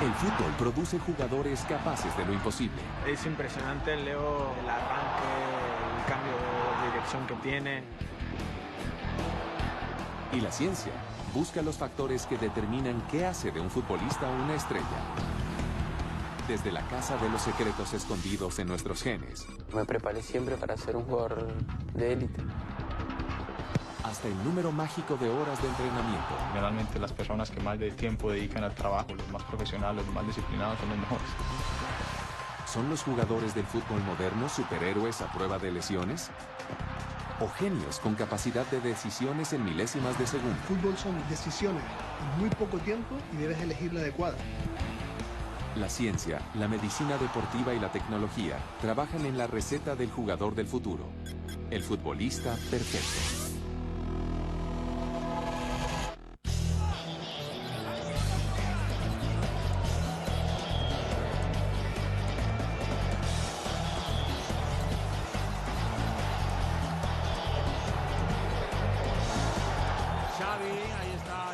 El fútbol produce jugadores capaces de lo imposible. Es impresionante, Leo, el arranque, el cambio de dirección que tiene. Y la ciencia busca los factores que determinan qué hace de un futbolista una estrella. Desde la casa de los secretos escondidos en nuestros genes. Me preparé siempre para ser un jugador de élite. Hasta el número mágico de horas de entrenamiento. Generalmente las personas que más de tiempo dedican al trabajo, los más profesionales, los más disciplinados, son los mejores. ¿Son los jugadores del fútbol moderno superhéroes a prueba de lesiones? ¿O genios con capacidad de decisiones en milésimas de segundo? Fútbol son decisiones en muy poco tiempo y debes elegir la adecuada. La ciencia, la medicina deportiva y la tecnología trabajan en la receta del jugador del futuro. El futbolista perfecto.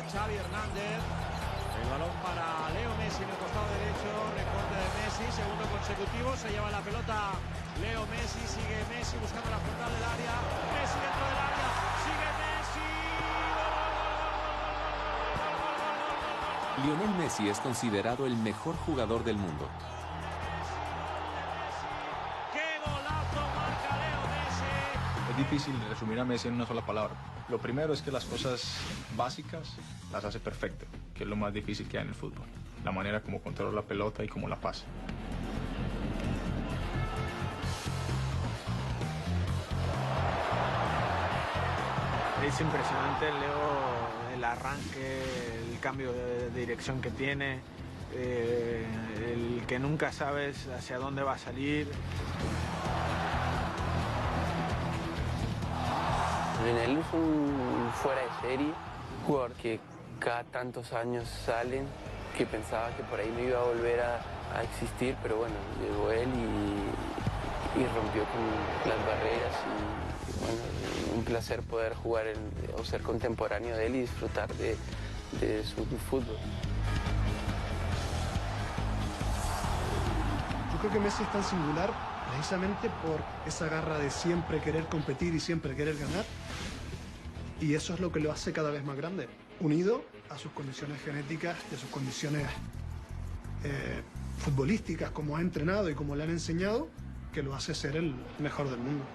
Xavi Hernández, el balón para Leo Messi en el costado derecho, recorte de Messi, segundo consecutivo, se lleva la pelota Leo Messi, sigue Messi buscando la frontal del área, Messi dentro del área, sigue Messi. Lionel Messi es considerado el mejor jugador del mundo. ¡Qué golazo marca Leo Messi! Es difícil resumir a Messi en una sola palabra. Lo primero es que las cosas básicas las hace perfecto, que es lo más difícil que hay en el fútbol. La manera como controla la pelota y cómo la pasa. Es impresionante, Leo, el arranque, el cambio de dirección que tiene, el que nunca sabes hacia dónde va a salir. Lionel es un fuera de serie, jugador que cada tantos años salen, que pensaba que por ahí no iba a volver a existir, pero bueno, llegó él y rompió con las barreras y bueno, un placer poder jugar o ser contemporáneo de él y disfrutar de su fútbol. Yo creo que Messi es tan singular precisamente por esa garra de siempre querer competir y siempre querer ganar. Y eso es lo que lo hace cada vez más grande, unido a sus condiciones genéticas y a sus condiciones futbolísticas, como ha entrenado y como le han enseñado, que lo hace ser el mejor del mundo.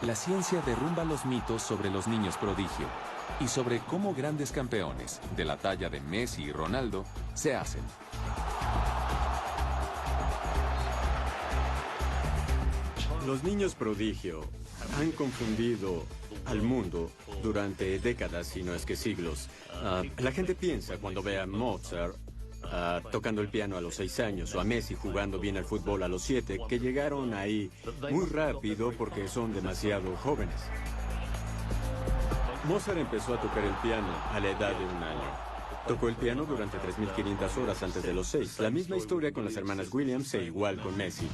La ciencia derrumba los mitos sobre los niños prodigio y sobre cómo grandes campeones, de la talla de Messi y Ronaldo, se hacen. Los niños prodigio han confundido al mundo durante décadas, si no es que siglos. La gente piensa cuando ve a Mozart tocando el piano a los 6 años o a Messi jugando bien al fútbol a los 7, que llegaron ahí muy rápido porque son demasiado jóvenes. Mozart empezó a tocar el piano a la edad de 1 año. Tocó el piano durante 3.500 horas antes de los 6. La misma historia con las hermanas Williams e igual con Messi.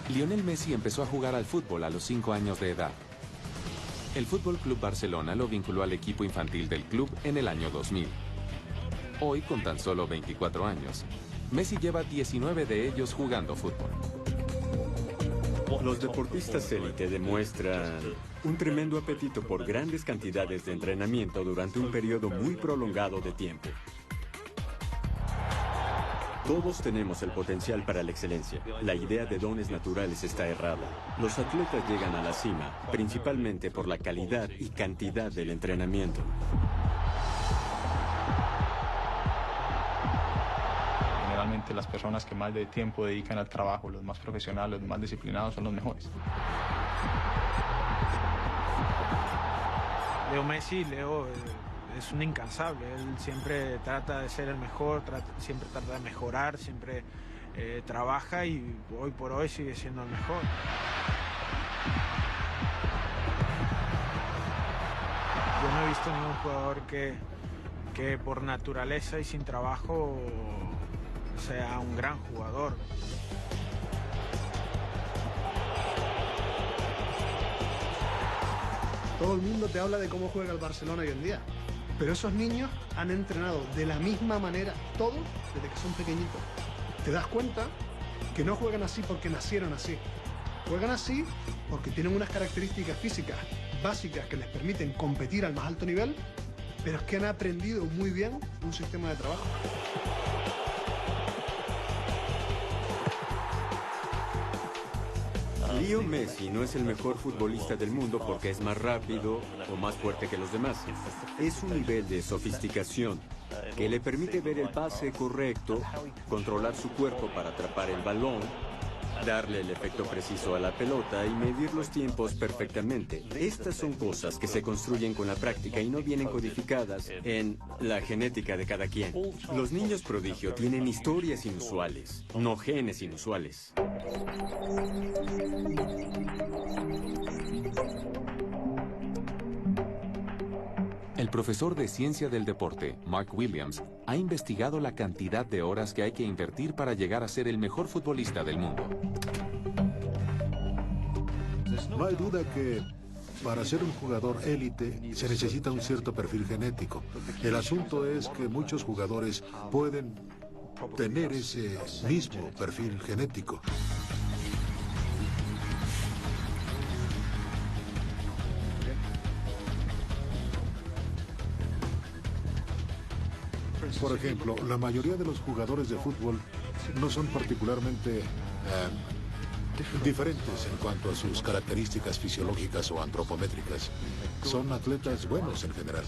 Lionel Messi empezó a jugar al fútbol a los 5 años de edad. El Fútbol Club Barcelona lo vinculó al equipo infantil del club en el año 2000. Hoy, con tan solo 24 años, Messi lleva 19 de ellos jugando fútbol. Los deportistas élite demuestran un tremendo apetito por grandes cantidades de entrenamiento durante un periodo muy prolongado de tiempo. Todos tenemos el potencial para la excelencia. La idea de dones naturales está errada. Los atletas llegan a la cima, principalmente por la calidad y cantidad del entrenamiento. Generalmente las personas que más de tiempo dedican al trabajo, los más profesionales, los más disciplinados, son los mejores. Leo Messi, es un incansable, él siempre trata de ser el mejor, siempre trata de mejorar, siempre trabaja y hoy por hoy sigue siendo el mejor. Yo no he visto ningún jugador que por naturaleza y sin trabajo sea un gran jugador. Todo el mundo te habla de cómo juega el Barcelona hoy en día. Pero esos niños han entrenado de la misma manera todos desde que son pequeñitos. Te das cuenta que no juegan así porque nacieron así. Juegan así porque tienen unas características físicas básicas que les permiten competir al más alto nivel, pero es que han aprendido muy bien un sistema de trabajo. Leo Messi no es el mejor futbolista del mundo porque es más rápido o más fuerte que los demás. Es un nivel de sofisticación que le permite ver el pase correcto, controlar su cuerpo para atrapar el balón, darle el efecto preciso a la pelota y medir los tiempos perfectamente. Estas son cosas que se construyen con la práctica y no vienen codificadas en la genética de cada quien. Los niños prodigio tienen historias inusuales, no genes inusuales. El profesor de ciencia del deporte, Mark Williams, ha investigado la cantidad de horas que hay que invertir para llegar a ser el mejor futbolista del mundo. No hay duda que para ser un jugador élite se necesita un cierto perfil genético. El asunto es que muchos jugadores pueden tener ese mismo perfil genético. Por ejemplo, la mayoría de los jugadores de fútbol no son particularmente diferentes en cuanto a sus características fisiológicas o antropométricas. Son atletas buenos en general.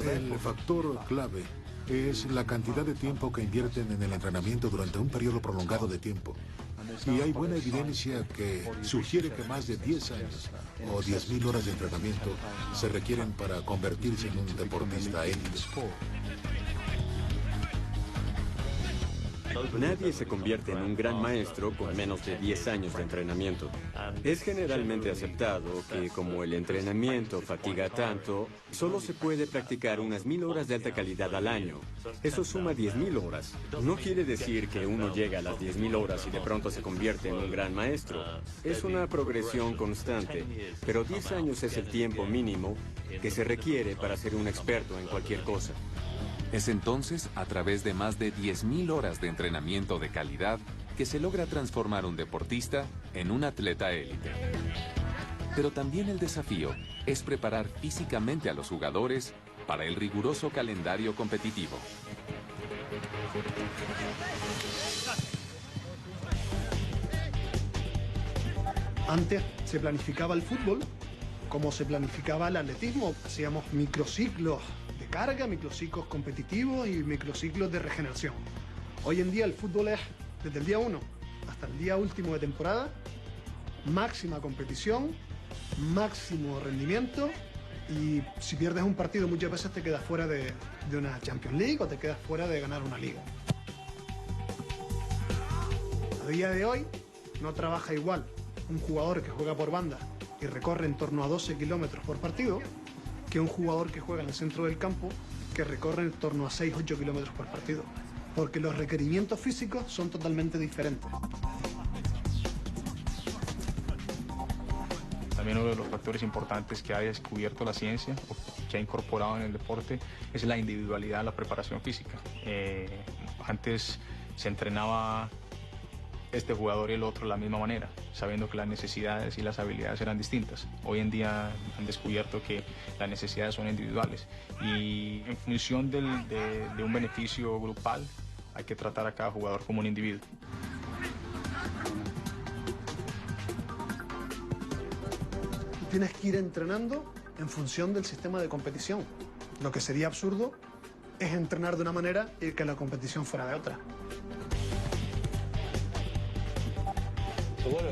El factor clave es la cantidad de tiempo que invierten en el entrenamiento durante un periodo prolongado de tiempo. Y hay buena evidencia que sugiere que más de 10 años o 10.000 horas de entrenamiento se requieren para convertirse en un deportista élite. Nadie se convierte en un gran maestro con menos de 10 años de entrenamiento. Es generalmente aceptado que, como el entrenamiento fatiga tanto, solo se puede practicar unas 1000 horas de alta calidad al año. Eso suma 10.000 horas. No quiere decir que uno llega a las 10.000 horas y de pronto se convierte en un gran maestro. Es una progresión constante, pero 10 años es el tiempo mínimo que se requiere para ser un experto en cualquier cosa. Es entonces, a través de más de 10.000 horas de entrenamiento de calidad, que se logra transformar un deportista en un atleta élite. Pero también el desafío es preparar físicamente a los jugadores para el riguroso calendario competitivo. Antes se planificaba el fútbol como se planificaba el atletismo. Hacíamos microciclos de carga, microciclos competitivos y microciclos de regeneración. Hoy en día el fútbol es, desde el día 1 hasta el día último de temporada, máxima competición, máximo rendimiento, y si pierdes un partido muchas veces te quedas fuera de una Champions League o te quedas fuera de ganar una liga. A día de hoy no trabaja igual un jugador que juega por banda y recorre en torno a 12 kilómetros por partido que un jugador que juega en el centro del campo que recorre en torno a 6-8 kilómetros por partido, porque los requerimientos físicos son totalmente diferentes. También uno de los factores importantes que ha descubierto la ciencia, o que ha incorporado en el deporte, es la individualidad en la preparación física. Antes se entrenaba este jugador y el otro de la misma manera, sabiendo que las necesidades y las habilidades eran distintas. Hoy en día han descubierto que las necesidades son individuales y en función de un beneficio grupal hay que tratar a cada jugador como un individuo. Tienes que ir entrenando en función del sistema de competición. Lo que sería absurdo es entrenar de una manera y que la competición fuera de otra.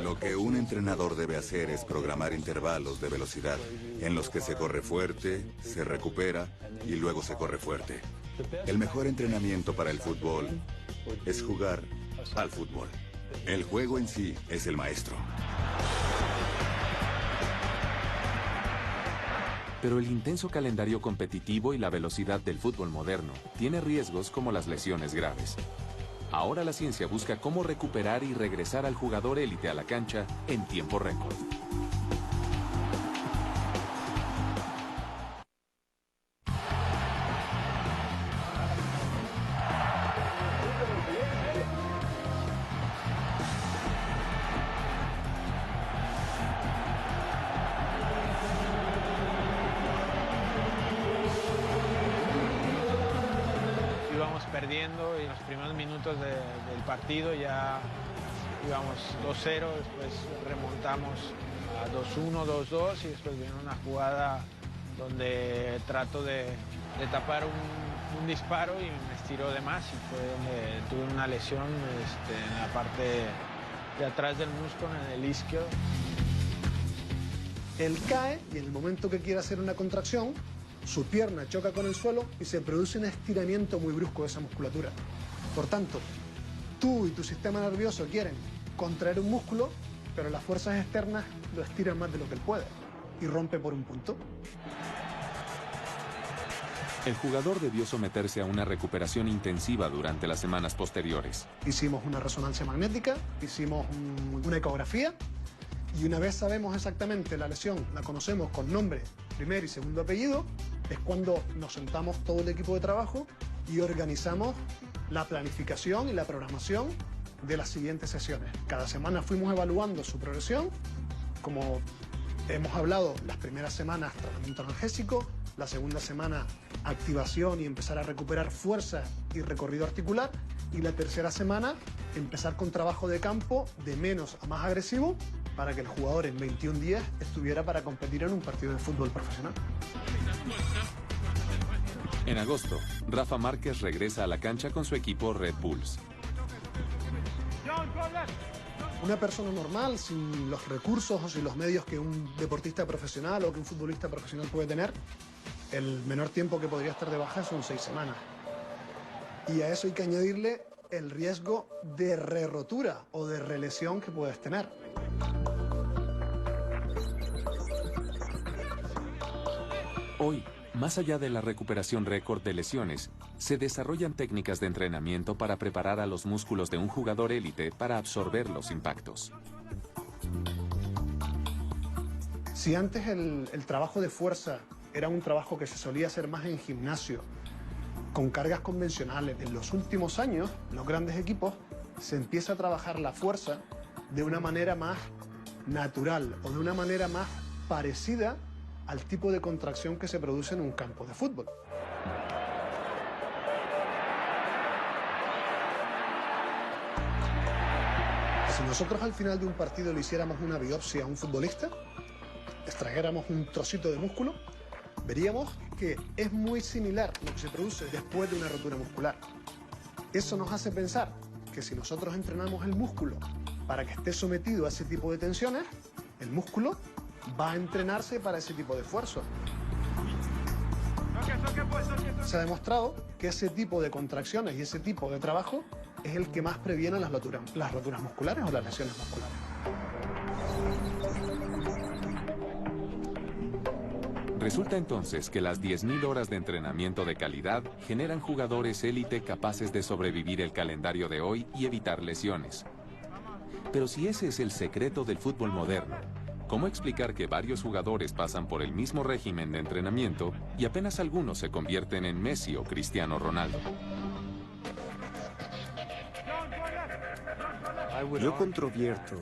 Lo que un entrenador debe hacer es programar intervalos de velocidad en los que se corre fuerte, se recupera y luego se corre fuerte. El mejor entrenamiento para el fútbol es jugar al fútbol. El juego en sí es el maestro. Pero el intenso calendario competitivo y la velocidad del fútbol moderno tiene riesgos como las lesiones graves. Ahora la ciencia busca cómo recuperar y regresar al jugador élite a la cancha en tiempo récord. Perdiendo y en los primeros minutos del partido ya íbamos 2-0, después remontamos a 2-1, 2-2 y después viene una jugada donde trato de tapar un disparo y me estiró de más y fue donde tuve una lesión en la parte de atrás del músculo, en el isquio. Él cae y en el momento que quiere hacer una contracción, su pierna choca con el suelo y se produce un estiramiento muy brusco de esa musculatura. Por tanto, tú y tu sistema nervioso quieren contraer un músculo, pero las fuerzas externas lo estiran más de lo que él puede y rompe por un punto. El jugador debió someterse a una recuperación intensiva durante las semanas posteriores. Hicimos una resonancia magnética, hicimos una ecografía y una vez sabemos exactamente la lesión, la conocemos con nombre, primer y segundo apellido, es cuando nos sentamos todo el equipo de trabajo y organizamos la planificación y la programación de las siguientes sesiones. Cada semana fuimos evaluando su progresión, como hemos hablado, las primeras semanas tratamiento analgésico, la segunda semana activación y empezar a recuperar fuerza y recorrido articular, y la tercera semana empezar con trabajo de campo de menos a más agresivo para que el jugador en 21 días estuviera para competir en un partido de fútbol profesional. En agosto, Rafa Márquez regresa a la cancha con su equipo Red Bulls. Una persona normal, sin los recursos o sin los medios que un deportista profesional o que un futbolista profesional puede tener, el menor tiempo que podría estar de baja son 6 semanas. Y a eso hay que añadirle el riesgo de re-rotura o de relesión que puedes tener. Hoy, más allá de la recuperación récord de lesiones, se desarrollan técnicas de entrenamiento para preparar a los músculos de un jugador élite para absorber los impactos. Si antes el trabajo de fuerza era un trabajo que se solía hacer más en gimnasio, con cargas convencionales, en los últimos años, los grandes equipos, se empieza a trabajar la fuerza de una manera más natural o de una manera más parecida al tipo de contracción que se produce en un campo de fútbol. Si nosotros al final de un partido le hiciéramos una biopsia a un futbolista, extrajéramos un trocito de músculo, veríamos que es muy similar lo que se produce después de una rotura muscular. Eso nos hace pensar que si nosotros entrenamos el músculo para que esté sometido a ese tipo de tensiones, el músculo va a entrenarse para ese tipo de esfuerzo. Se ha demostrado que ese tipo de contracciones y ese tipo de trabajo es el que más previene las roturas musculares o las lesiones musculares. Resulta entonces que las 10.000 horas de entrenamiento de calidad generan jugadores élite capaces de sobrevivir el calendario de hoy y evitar lesiones. Pero si ese es el secreto del fútbol moderno, ¿cómo explicar que varios jugadores pasan por el mismo régimen de entrenamiento y apenas algunos se convierten en Messi o Cristiano Ronaldo? Yo controvierto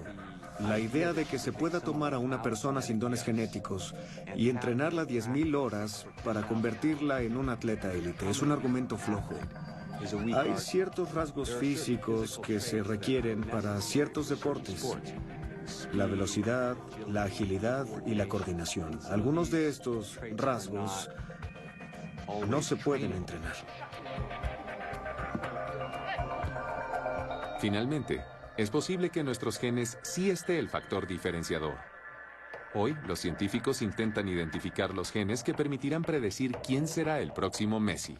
la idea de que se pueda tomar a una persona sin dones genéticos y entrenarla 10.000 horas para convertirla en un atleta élite. Es un argumento flojo. Hay ciertos rasgos físicos que se requieren para ciertos deportes. La velocidad, la agilidad y la coordinación. Algunos de estos rasgos no se pueden entrenar. Finalmente, es posible que en nuestros genes sí esté el factor diferenciador. Hoy, los científicos intentan identificar los genes que permitirán predecir quién será el próximo Messi.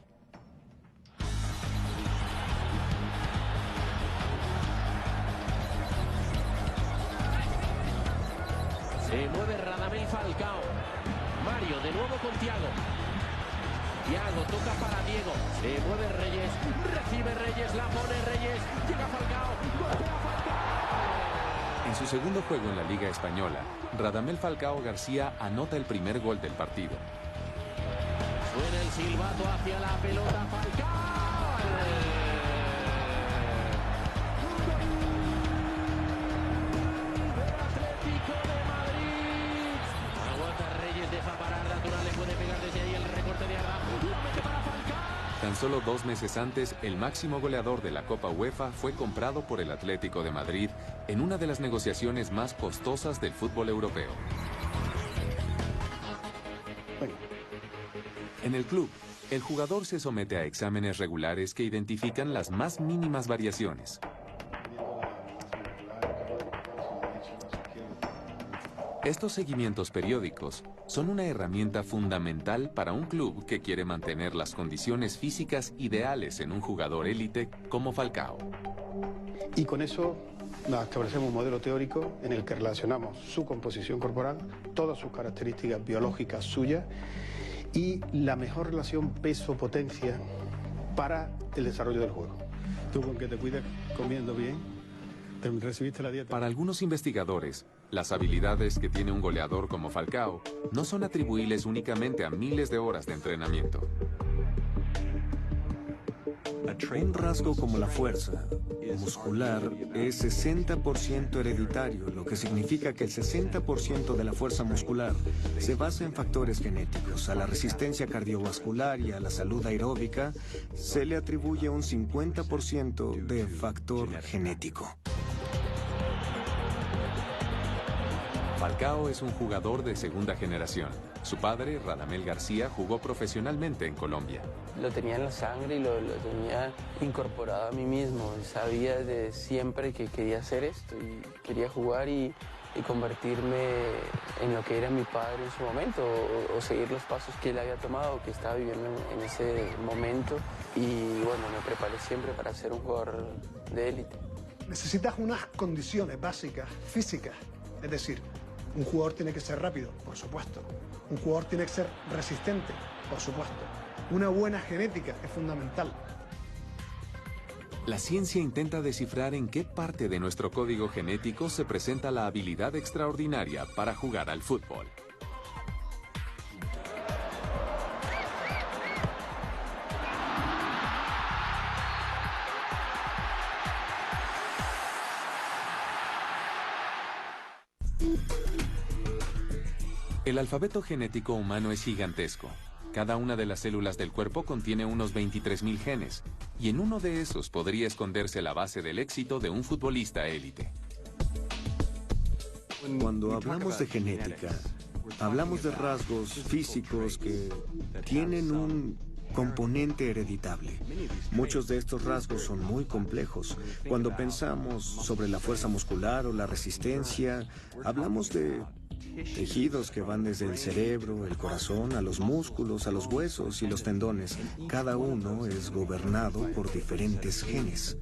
Se mueve Radamel Falcao. Mario de nuevo con Thiago. Thiago toca para Diego. Mueve Reyes. Recibe Reyes. La pone Reyes. Llega Falcao. Golpea Falcao. En su segundo juego en la Liga Española, Radamel Falcao García anota el primer gol del partido. Suena el silbato hacia la pelota. Falcao. Tan solo 2 meses antes, el máximo goleador de la Copa UEFA fue comprado por el Atlético de Madrid en una de las negociaciones más costosas del fútbol europeo. En el club, el jugador se somete a exámenes regulares que identifican las más mínimas variaciones. Estos seguimientos periódicos son una herramienta fundamental para un club que quiere mantener las condiciones físicas ideales en un jugador élite como Falcao. Y con eso establecemos un modelo teórico en el que relacionamos su composición corporal, todas sus características biológicas suyas y la mejor relación peso-potencia para el desarrollo del juego. Tú con que te cuidas comiendo bien, te recibiste la dieta. Para algunos investigadores, las habilidades que tiene un goleador como Falcao no son atribuibles únicamente a miles de horas de entrenamiento. Un rasgo como la fuerza muscular es 60% hereditario, lo que significa que el 60% de la fuerza muscular se basa en factores genéticos. A la resistencia cardiovascular y a la salud aeróbica se le atribuye un 50% de factor genético. Falcao es un jugador de segunda generación. Su padre, Radamel García, jugó profesionalmente en Colombia. Lo tenía en la sangre y lo tenía incorporado a mí mismo. Sabía de siempre que quería hacer esto y quería jugar y convertirme en lo que era mi padre en su momento o seguir los pasos que él había tomado, que estaba viviendo en ese momento. Y bueno, me preparé siempre para ser un jugador de élite. Necesitas unas condiciones básicas, físicas, es decir, un jugador tiene que ser rápido, por supuesto. Un jugador tiene que ser resistente, por supuesto. Una buena genética es fundamental. La ciencia intenta descifrar en qué parte de nuestro código genético se presenta la habilidad extraordinaria para jugar al fútbol. El alfabeto genético humano es gigantesco. Cada una de las células del cuerpo contiene unos 23.000 genes, y en uno de esos podría esconderse la base del éxito de un futbolista élite. Cuando hablamos de genética, hablamos de rasgos físicos que tienen un componente hereditable. Muchos de estos rasgos son muy complejos. Cuando pensamos sobre la fuerza muscular o la resistencia, hablamos de tejidos que van desde el cerebro, el corazón, a los músculos, a los huesos y los tendones. Cada uno es gobernado por diferentes genes.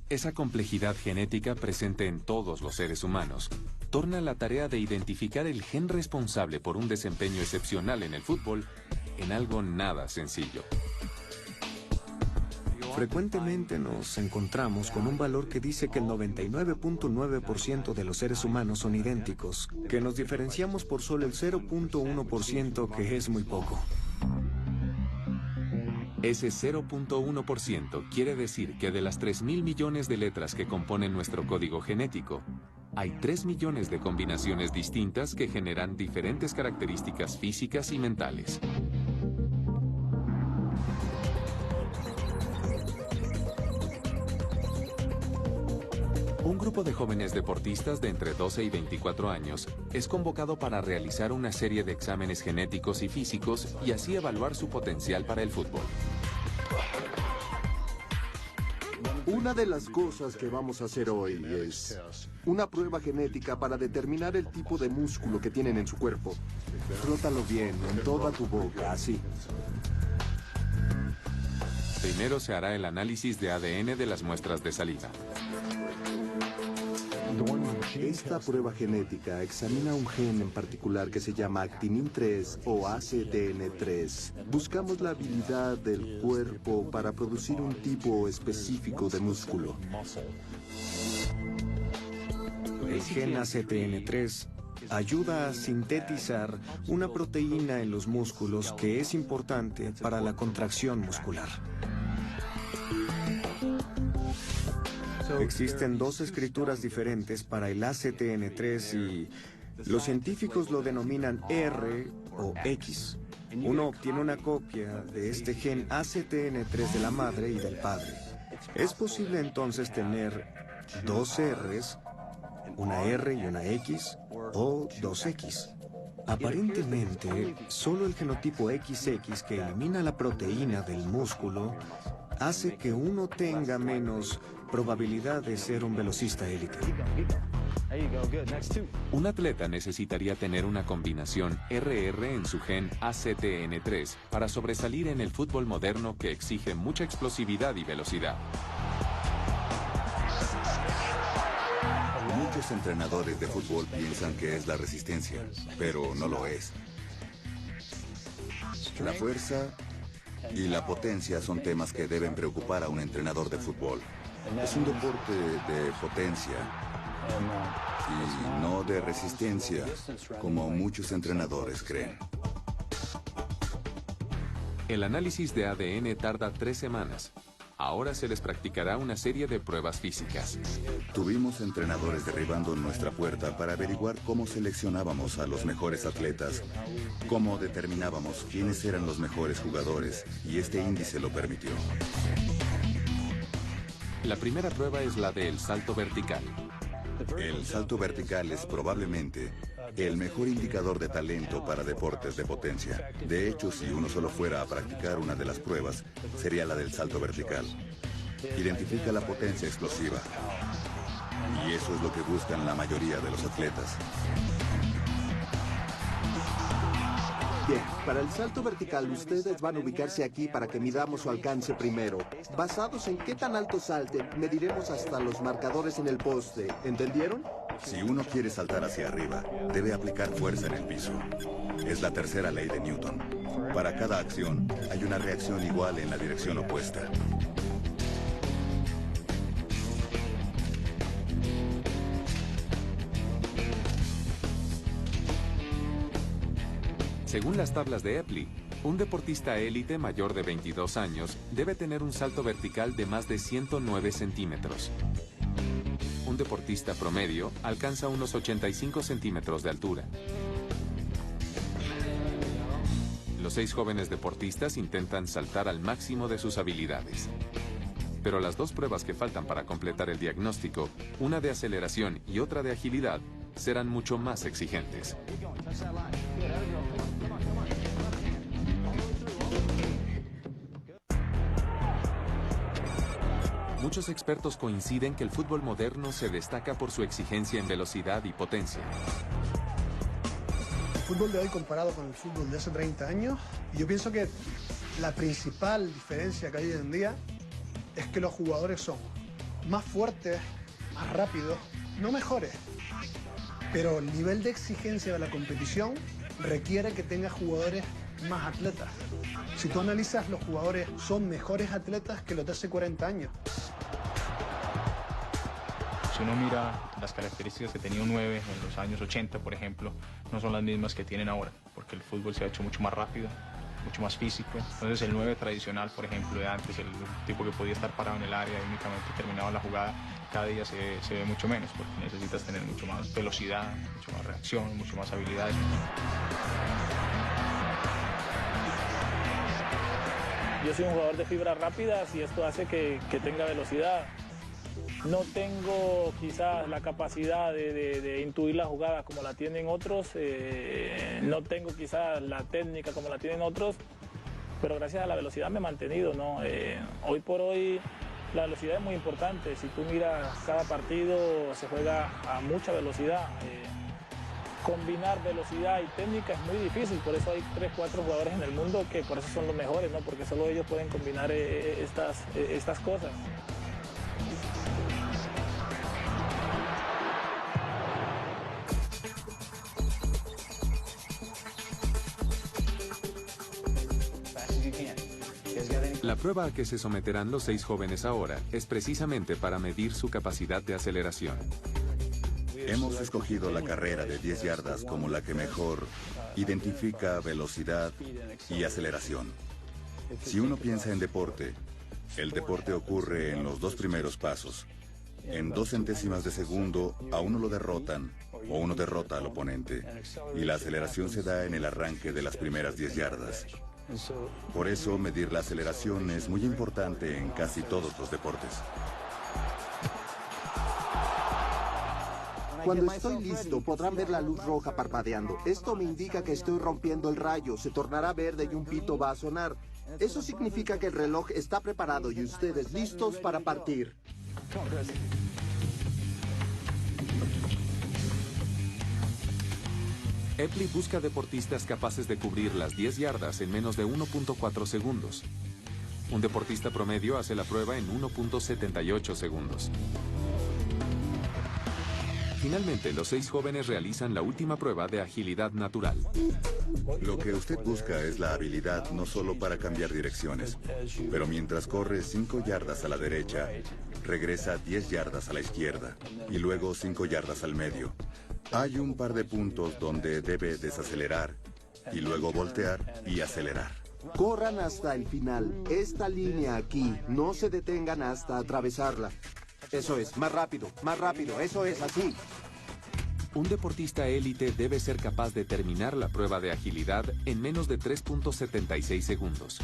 Esa complejidad genética presente en todos los seres humanos torna la tarea de identificar el gen responsable por un desempeño excepcional en el fútbol en algo nada sencillo. Frecuentemente nos encontramos con un valor que dice que el 99.9% de los seres humanos son idénticos, que nos diferenciamos por solo el 0.1%, que es muy poco. Ese 0.1% quiere decir que de las 3.000 millones de letras que componen nuestro código genético, hay 3 millones de combinaciones distintas que generan diferentes características físicas y mentales. Un grupo de jóvenes deportistas de entre 12 y 24 años es convocado para realizar una serie de exámenes genéticos y físicos y así evaluar su potencial para el fútbol. Una de las cosas que vamos a hacer hoy es una prueba genética para determinar el tipo de músculo que tienen en su cuerpo. Frótalo bien en toda tu boca, así. Primero se hará el análisis de ADN de las muestras de saliva. Esta prueba genética examina un gen en particular que se llama actinin 3 o ACTN3. Buscamos la habilidad del cuerpo para producir un tipo específico de músculo. El gen ACTN3 ayuda a sintetizar una proteína en los músculos que es importante para la contracción muscular. Existen dos escrituras diferentes para el ACTN3 y los científicos lo denominan R o X. Uno obtiene una copia de este gen ACTN3 de la madre y del padre. Es posible entonces tener dos Rs, una R y una X, o dos X. Aparentemente, solo el genotipo XX que elimina la proteína del músculo hace que uno tenga menos probabilidad de ser un velocista élite. Un atleta necesitaría tener una combinación RR en su gen ACTN3 para sobresalir en el fútbol moderno que exige mucha explosividad y velocidad. Muchos entrenadores de fútbol piensan que es la resistencia, pero no lo es. La fuerza y la potencia son temas que deben preocupar a un entrenador de fútbol. Es un deporte de potencia y no de resistencia, como muchos entrenadores creen. El análisis de ADN tarda 3 semanas. Ahora se les practicará una serie de pruebas físicas. Tuvimos entrenadores derribando nuestra puerta para averiguar cómo seleccionábamos a los mejores atletas, cómo determinábamos quiénes eran los mejores jugadores, y este índice lo permitió. La primera prueba es la del salto vertical. El salto vertical es probablemente el mejor indicador de talento para deportes de potencia. De hecho, si uno solo fuera a practicar una de las pruebas, sería la del salto vertical. Identifica la potencia explosiva. Y eso es lo que buscan la mayoría de los atletas. Bien, para el salto vertical ustedes van a ubicarse aquí para que midamos su alcance primero. Basados en qué tan alto salten, mediremos hasta los marcadores en el poste. ¿Entendieron? Si uno quiere saltar hacia arriba, debe aplicar fuerza en el piso. Es la tercera ley de Newton. Para cada acción, hay una reacción igual en la dirección opuesta. Según las tablas de Epley, un deportista élite mayor de 22 años debe tener un salto vertical de más de 109 centímetros. Un deportista promedio alcanza unos 85 centímetros de altura. Los 6 jóvenes deportistas intentan saltar al máximo de sus habilidades. Pero las 2 pruebas que faltan para completar el diagnóstico, una de aceleración y otra de agilidad, serán mucho más exigentes. Muchos expertos coinciden que el fútbol moderno se destaca por su exigencia en velocidad y potencia. El fútbol de hoy comparado con el fútbol de hace 30 años, yo pienso que la principal diferencia que hay hoy en día es que los jugadores son más fuertes, más rápidos, no mejores, pero el nivel de exigencia de la competición requiere que tengas jugadores más atletas. Si tú analizas, los jugadores son mejores atletas que los de hace 40 años. Si uno mira las características que tenía un 9 en los años 80, por ejemplo, no son las mismas que tienen ahora, porque el fútbol se ha hecho mucho más rápido, mucho más físico. Entonces el 9 tradicional, por ejemplo, de antes, el tipo que podía estar parado en el área y únicamente terminaba la jugada, cada día se ve mucho menos, porque necesitas tener mucho más velocidad, mucho más reacción, mucho más habilidades. Yo soy un jugador de fibras rápidas y esto hace que tenga velocidad. No tengo quizás la capacidad de intuir la jugada como la tienen otros, no tengo quizás la técnica como la tienen otros, pero gracias a la velocidad me he mantenido, ¿no? Hoy por hoy la velocidad es muy importante. Si tú miras cada partido se juega a mucha velocidad. Combinar velocidad y técnica es muy difícil, por eso hay 3, 4 jugadores en el mundo que por eso son los mejores, ¿no? Porque solo ellos pueden combinar estas cosas. La prueba a que se someterán los 6 jóvenes ahora es precisamente para medir su capacidad de aceleración. Hemos escogido la carrera de 10 yardas como la que mejor identifica velocidad y aceleración. Si uno piensa en deporte, el deporte ocurre en los 2 primeros pasos. En 2 centésimas de segundo a uno lo derrotan o uno derrota al oponente. Y la aceleración se da en el arranque de las primeras 10 yardas. Por eso medir la aceleración es muy importante en casi todos los deportes. Cuando estoy listo, podrán ver la luz roja parpadeando. Esto me indica que estoy rompiendo el rayo. Se tornará verde y un pito va a sonar. Eso significa que el reloj está preparado y ustedes listos para partir. Epley busca deportistas capaces de cubrir las 10 yardas en menos de 1.4 segundos. Un deportista promedio hace la prueba en 1.78 segundos. Finalmente, los 6 jóvenes realizan la última prueba de agilidad natural. Lo que usted busca es la habilidad no solo para cambiar direcciones, pero mientras corre 5 yardas a la derecha, regresa 10 yardas a la izquierda y luego 5 yardas al medio. Hay un par de puntos donde debe desacelerar y luego voltear y acelerar. Corran hasta el final. Esta línea aquí, no se detengan hasta atravesarla. Eso es, más rápido, eso es, así. Un deportista élite debe ser capaz de terminar la prueba de agilidad en menos de 3.76 segundos.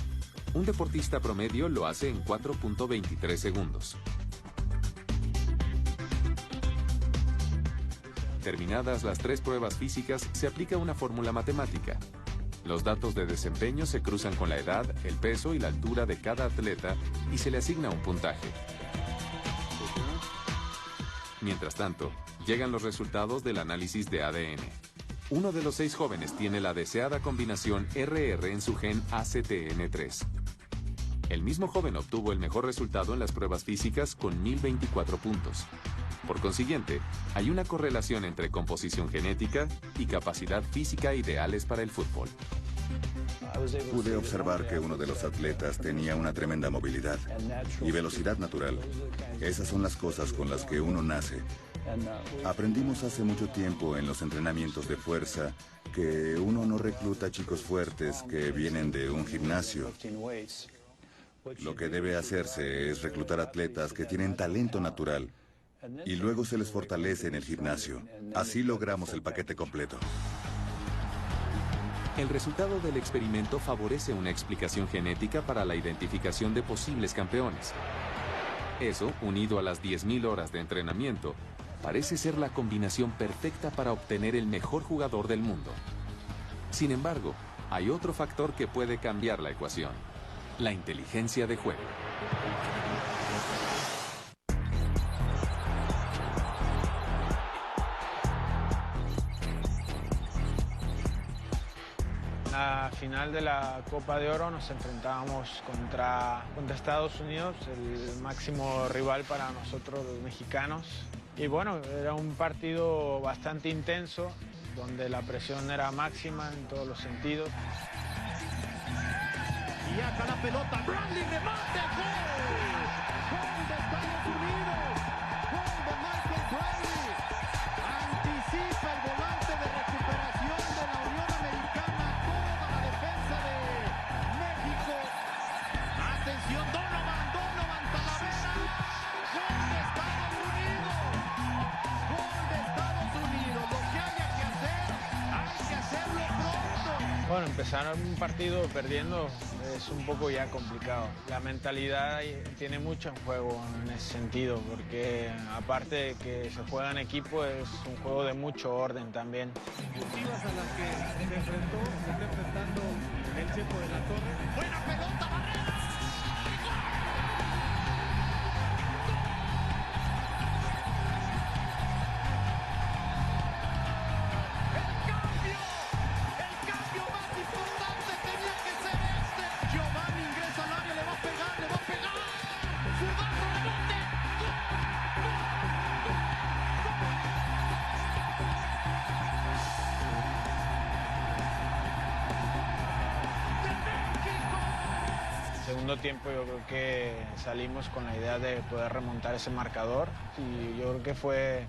Un deportista promedio lo hace en 4.23 segundos. Terminadas las 3 pruebas físicas, se aplica una fórmula matemática. Los datos de desempeño se cruzan con la edad, el peso y la altura de cada atleta y se le asigna un puntaje. Mientras tanto, llegan los resultados del análisis de ADN. Uno de los 6 jóvenes tiene la deseada combinación RR en su gen ACTN3. El mismo joven obtuvo el mejor resultado en las pruebas físicas con 1024 puntos. Por consiguiente, hay una correlación entre composición genética y capacidad física ideales para el fútbol. Pude observar que uno de los atletas tenía una tremenda movilidad y velocidad natural. Esas son las cosas con las que uno nace. Aprendimos hace mucho tiempo en los entrenamientos de fuerza que uno no recluta chicos fuertes que vienen de un gimnasio. Lo que debe hacerse es reclutar atletas que tienen talento natural y luego se les fortalece en el gimnasio. Así logramos el paquete completo. El resultado del experimento favorece una explicación genética para la identificación de posibles campeones. Eso, unido a las 10.000 horas de entrenamiento, parece ser la combinación perfecta para obtener el mejor jugador del mundo. Sin embargo, hay otro factor que puede cambiar la ecuación: la inteligencia de juego. La final de la Copa de Oro nos enfrentábamos contra Estados Unidos, el máximo rival para nosotros los mexicanos. Y bueno, era un partido bastante intenso, donde la presión era máxima en todos los sentidos. Y acá la pelota, Bradley remate, gol. Gol de Estados Unidos, gol de Michael Bradley. Anticipa el volante de recuperación de la Unión Americana toda la defensa de México. Atención, Donovan Talavera. Gol de Estados Unidos. Gol de Estados Unidos. Lo que haya que hacer, hay que hacerlo pronto. Bueno, empezar un partido perdiendo es un poco ya complicado. La mentalidad tiene mucho en juego en ese sentido, porque aparte de que se juega en equipo, es un juego de mucho orden también. Discutivas a las que se está enfrentando el Chepo de la Torre. ¡Buena pelota, Barrera! segundo tiempo yo creo que salimos con la idea de poder remontar ese marcador y yo creo que fue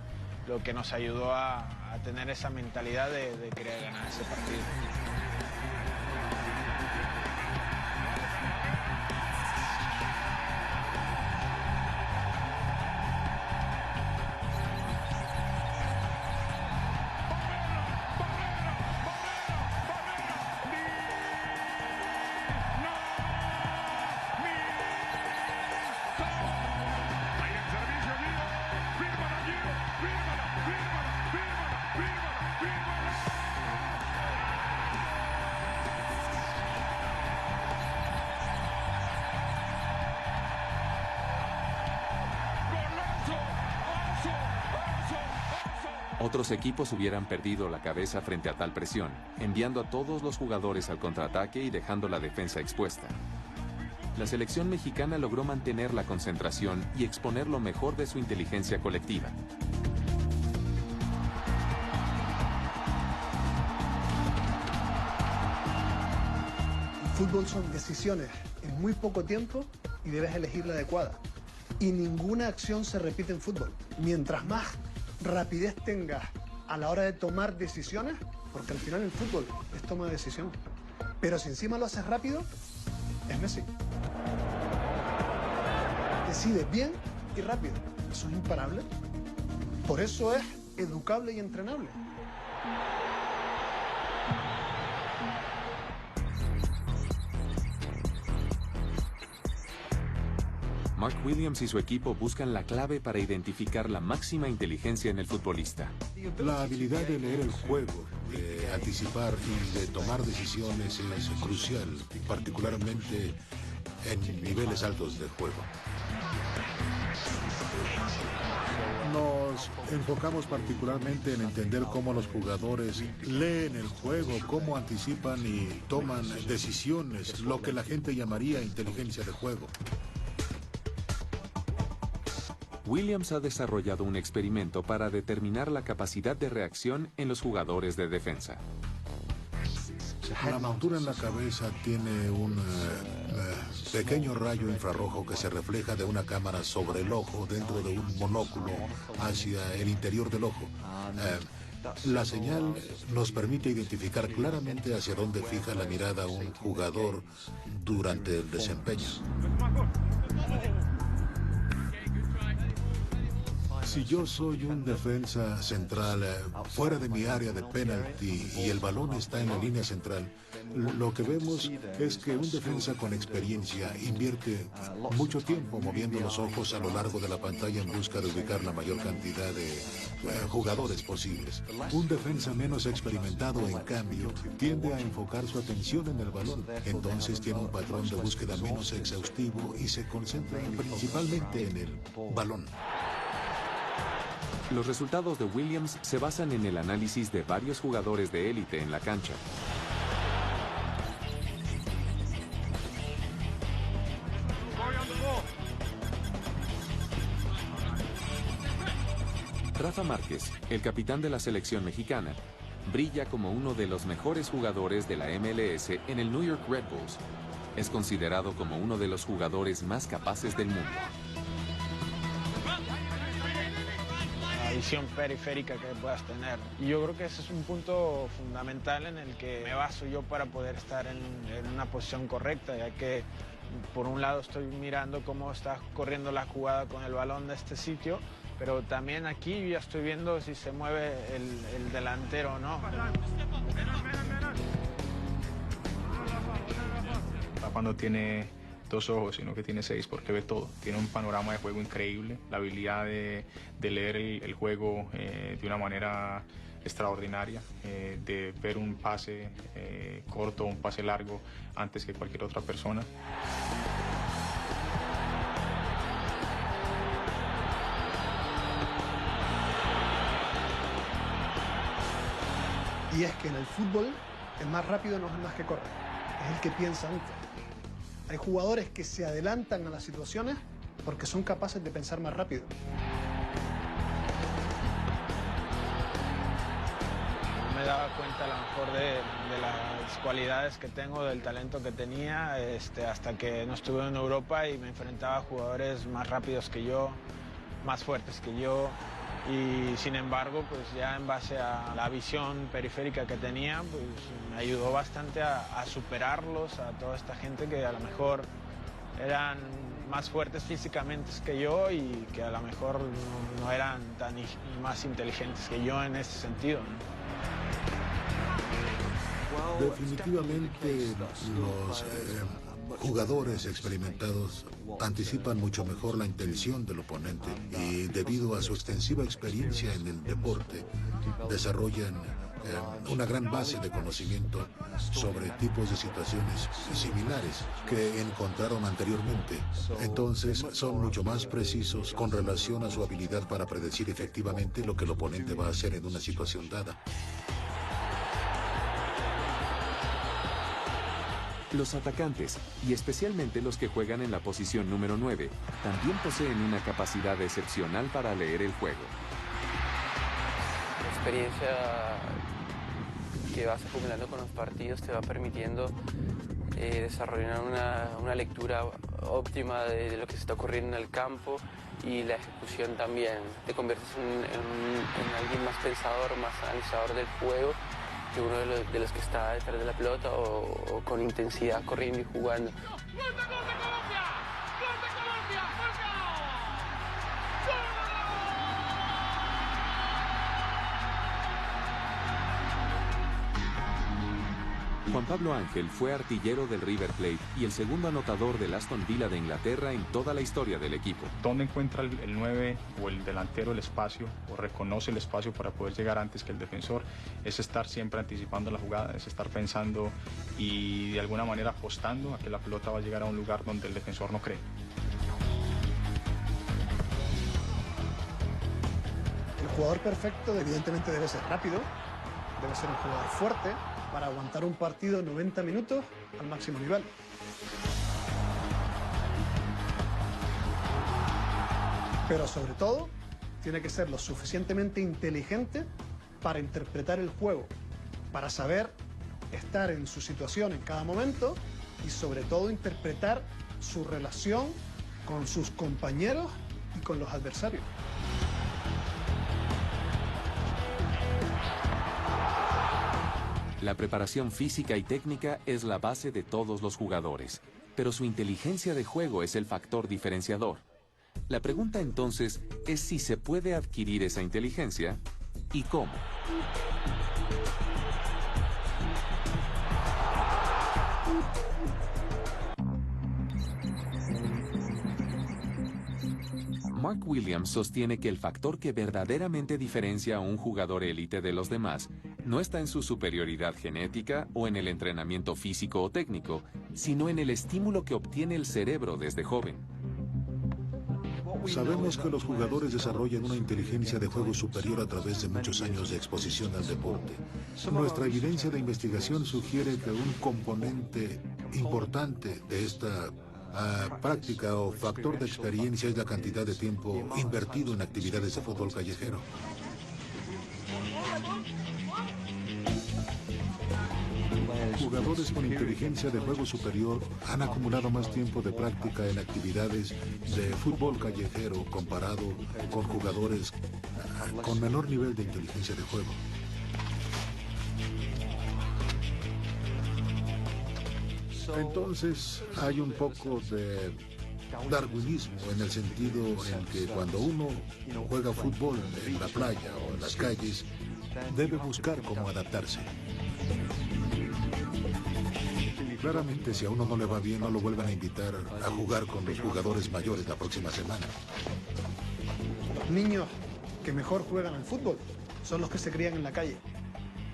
lo que nos ayudó a tener esa mentalidad de querer ganar ese partido. Otros equipos hubieran perdido la cabeza frente a tal presión, enviando a todos los jugadores al contraataque y dejando la defensa expuesta. La selección mexicana logró mantener la concentración y exponer lo mejor de su inteligencia colectiva. El fútbol son decisiones en muy poco tiempo y debes elegir la adecuada. Y ninguna acción se repite en fútbol. Mientras más rapidez tengas a la hora de tomar decisiones, porque al final el fútbol es toma de decisiones. Pero si encima lo haces rápido, es Messi. Decide bien y rápido. Eso es imparable. Por eso es educable y entrenable. Mark Williams y su equipo buscan la clave para identificar la máxima inteligencia en el futbolista. La habilidad de leer el juego, de anticipar y de tomar decisiones es crucial, particularmente en niveles altos de juego. Nos enfocamos particularmente en entender cómo los jugadores leen el juego, cómo anticipan y toman decisiones, lo que la gente llamaría inteligencia de juego. Williams ha desarrollado un experimento para determinar la capacidad de reacción en los jugadores de defensa. La montura en la cabeza tiene un pequeño rayo infrarrojo que se refleja de una cámara sobre el ojo dentro de un monóculo hacia el interior del ojo. La señal nos permite identificar claramente hacia dónde fija la mirada un jugador durante el desempeño. Si yo soy un defensa central fuera de mi área de penalti y el balón está en la línea central, lo que vemos es que un defensa con experiencia invierte mucho tiempo moviendo los ojos a lo largo de la pantalla en busca de ubicar la mayor cantidad de jugadores posibles. Un defensa menos experimentado, en cambio, tiende a enfocar su atención en el balón. Entonces tiene un patrón de búsqueda menos exhaustivo y se concentra principalmente en el balón. Los resultados de Williams se basan en el análisis de varios jugadores de élite en la cancha. Rafa Márquez, el capitán de la selección mexicana, brilla como uno de los mejores jugadores de la MLS en el New York Red Bulls. Es considerado como uno de los jugadores más capaces del mundo. La visión periférica que puedas tener. Y yo creo que ese es un punto fundamental en el que me baso yo para poder estar en una posición correcta, ya que por un lado estoy mirando cómo está corriendo la jugada con el balón de este sitio, pero también aquí ya estoy viendo si se mueve el delantero o no. Cuando tiene 2 ojos, sino que tiene 6 porque ve todo. Tiene un panorama de juego increíble, la habilidad de leer el juego de una manera extraordinaria, de ver un pase corto, un pase largo antes que cualquier otra persona. Y es que en el fútbol el más rápido no es el más que corre, es el que piensa antes. Hay jugadores que se adelantan a las situaciones porque son capaces de pensar más rápido. Me daba cuenta a lo mejor de las cualidades que tengo, del talento que tenía, hasta que no estuve en Europa y me enfrentaba a jugadores más rápidos que yo, más fuertes que yo. Y sin embargo, pues ya en base a la visión periférica que tenía, pues me ayudó bastante a superarlos, a toda esta gente que a lo mejor eran más fuertes físicamente que yo y que a lo mejor no eran tan más inteligentes que yo en ese sentido, ¿no? Definitivamente los jugadores experimentados anticipan mucho mejor la intención del oponente y debido a su extensiva experiencia en el deporte desarrollan una gran base de conocimiento sobre tipos de situaciones similares que encontraron anteriormente. Entonces son mucho más precisos con relación a su habilidad para predecir efectivamente lo que el oponente va a hacer en una situación dada. Los atacantes, y especialmente los que juegan en la posición número 9, también poseen una capacidad excepcional para leer el juego. La experiencia que vas acumulando con los partidos te va permitiendo desarrollar una lectura óptima de lo que se está ocurriendo en el campo y la ejecución también. Te conviertes en alguien más pensador, más analizador del juego que uno de los que está detrás de la pelota o con intensidad corriendo y jugando. Juan Pablo Ángel fue artillero del River Plate y el segundo anotador del Aston Villa de Inglaterra en toda la historia del equipo. ¿Dónde encuentra el 9 o el delantero el espacio o reconoce el espacio para poder llegar antes que el defensor? Es estar siempre anticipando la jugada, es estar pensando y de alguna manera apostando a que la pelota va a llegar a un lugar donde el defensor no cree. El jugador perfecto evidentemente debe ser rápido, debe ser un jugador fuerte, para aguantar un partido 90 minutos al máximo nivel. Pero sobre todo, tiene que ser lo suficientemente inteligente para interpretar el juego, para saber estar en su situación en cada momento y sobre todo interpretar su relación con sus compañeros y con los adversarios. La preparación física y técnica es la base de todos los jugadores, pero su inteligencia de juego es el factor diferenciador. La pregunta entonces es si se puede adquirir esa inteligencia y cómo. Mark Williams sostiene que el factor que verdaderamente diferencia a un jugador élite de los demás no está en su superioridad genética o en el entrenamiento físico o técnico, sino en el estímulo que obtiene el cerebro desde joven. Sabemos que los jugadores desarrollan una inteligencia de juego superior a través de muchos años de exposición al deporte. Nuestra evidencia de investigación sugiere que un componente importante de esta práctica o factor de experiencia es la cantidad de tiempo invertido en actividades de fútbol callejero. Jugadores con inteligencia de juego superior han acumulado más tiempo de práctica en actividades de fútbol callejero comparado con jugadores con menor nivel de inteligencia de juego. Entonces hay un poco de darwinismo en el sentido en que cuando uno juega fútbol en la playa o en las calles, debe buscar cómo adaptarse. Claramente, si a uno no le va bien, no lo vuelvan a invitar a jugar con los jugadores mayores la próxima semana. Los niños que mejor juegan al fútbol son los que se crían en la calle,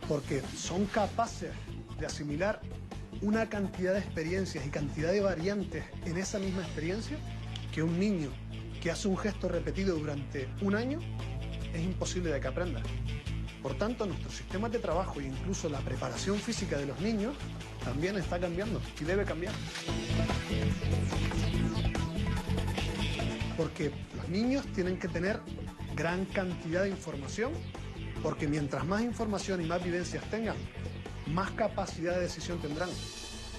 porque son capaces de asimilar una cantidad de experiencias y cantidad de variantes en esa misma experiencia que un niño que hace un gesto repetido durante un año es imposible de que aprenda. Por tanto, nuestros sistemas de trabajo e incluso la preparación física de los niños también está cambiando y debe cambiar. Porque los niños tienen que tener gran cantidad de información, porque mientras más información y más vivencias tengan, más capacidad de decisión tendrán.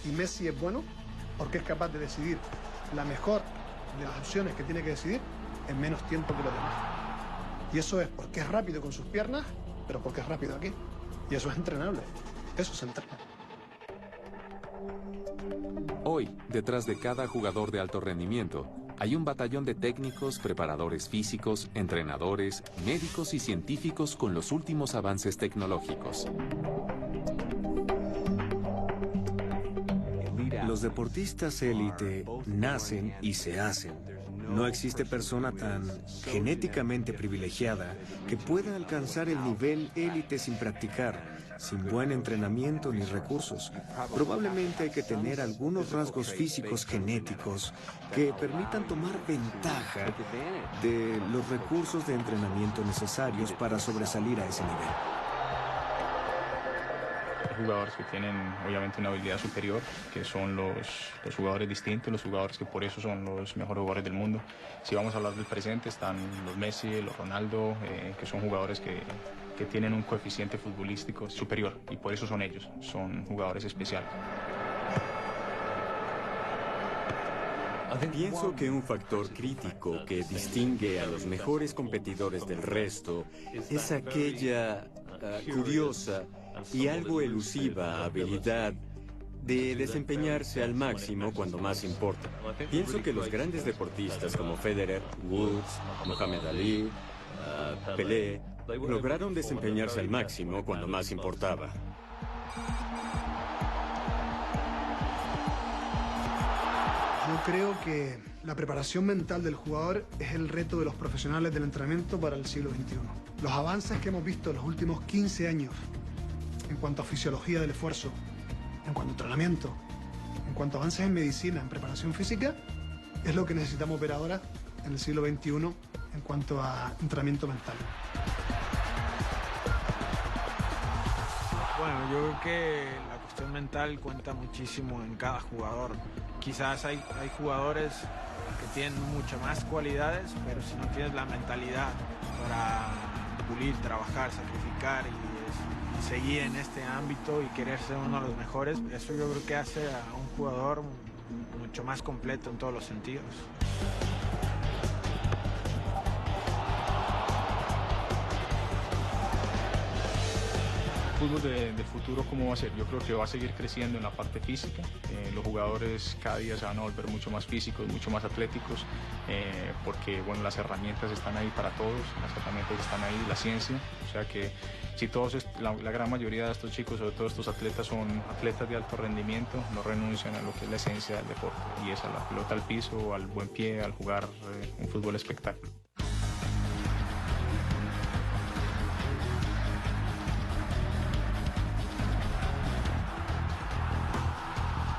Y Messi es bueno porque es capaz de decidir la mejor de las opciones que tiene que decidir en menos tiempo que los demás. Y eso es porque es rápido con sus piernas, pero porque es rápido aquí. Y eso es entrenable. Eso se entrena. Hoy, detrás de cada jugador de alto rendimiento, hay un batallón de técnicos, preparadores físicos, entrenadores, médicos y científicos con los últimos avances tecnológicos. Los deportistas élite nacen y se hacen. No existe persona tan genéticamente privilegiada que pueda alcanzar el nivel élite sin practicar, sin buen entrenamiento ni recursos. Probablemente hay que tener algunos rasgos físicos genéticos que permitan tomar ventaja de los recursos de entrenamiento necesarios para sobresalir a ese nivel. Hay jugadores que tienen obviamente una habilidad superior, que son los jugadores distintos, los jugadores que por eso son los mejores jugadores del mundo. Si vamos a hablar del presente, están los Messi, los Ronaldo, que son jugadores que tienen un coeficiente futbolístico superior y por eso son ellos, son jugadores especiales. Pienso que un factor crítico que distingue a los mejores competidores del resto es aquella curiosa y algo elusiva habilidad de desempeñarse al máximo cuando más importa. Pienso que los grandes deportistas como Federer, Woods, Muhammad Ali, Pelé, lograron desempeñarse al máximo cuando más importaba. Yo creo que la preparación mental del jugador es el reto de los profesionales del entrenamiento para el siglo XXI. Los avances que hemos visto en los últimos 15 años en cuanto a fisiología del esfuerzo, en cuanto a entrenamiento, en cuanto a avances en medicina, en preparación física, es lo que necesitamos ver ahora en el siglo XXI en cuanto a entrenamiento mental. Bueno, yo creo que la cuestión mental cuenta muchísimo en cada jugador. Quizás hay jugadores que tienen muchas más cualidades, pero si no tienes la mentalidad para pulir, trabajar, sacrificar y seguir en este ámbito y querer ser uno de los mejores, eso yo creo que hace a un jugador mucho más completo en todos los sentidos. El fútbol del futuro, ¿cómo va a ser? Yo creo que va a seguir creciendo en la parte física. Los jugadores cada día se van a volver mucho más físicos, mucho más atléticos, porque bueno, las herramientas están ahí para todos, las herramientas están ahí, la ciencia. O sea que si todos, la gran mayoría de estos chicos, sobre todo estos atletas, son atletas de alto rendimiento, no renuncian a lo que es la esencia del deporte, y es a la pelota al piso, al buen pie, al jugar un fútbol espectáculo.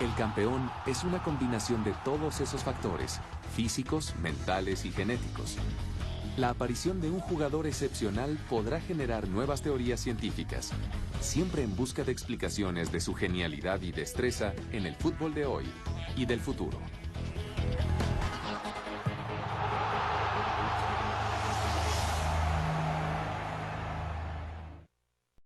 El campeón es una combinación de todos esos factores, físicos, mentales y genéticos. La aparición de un jugador excepcional podrá generar nuevas teorías científicas, siempre en busca de explicaciones de su genialidad y destreza en el fútbol de hoy y del futuro.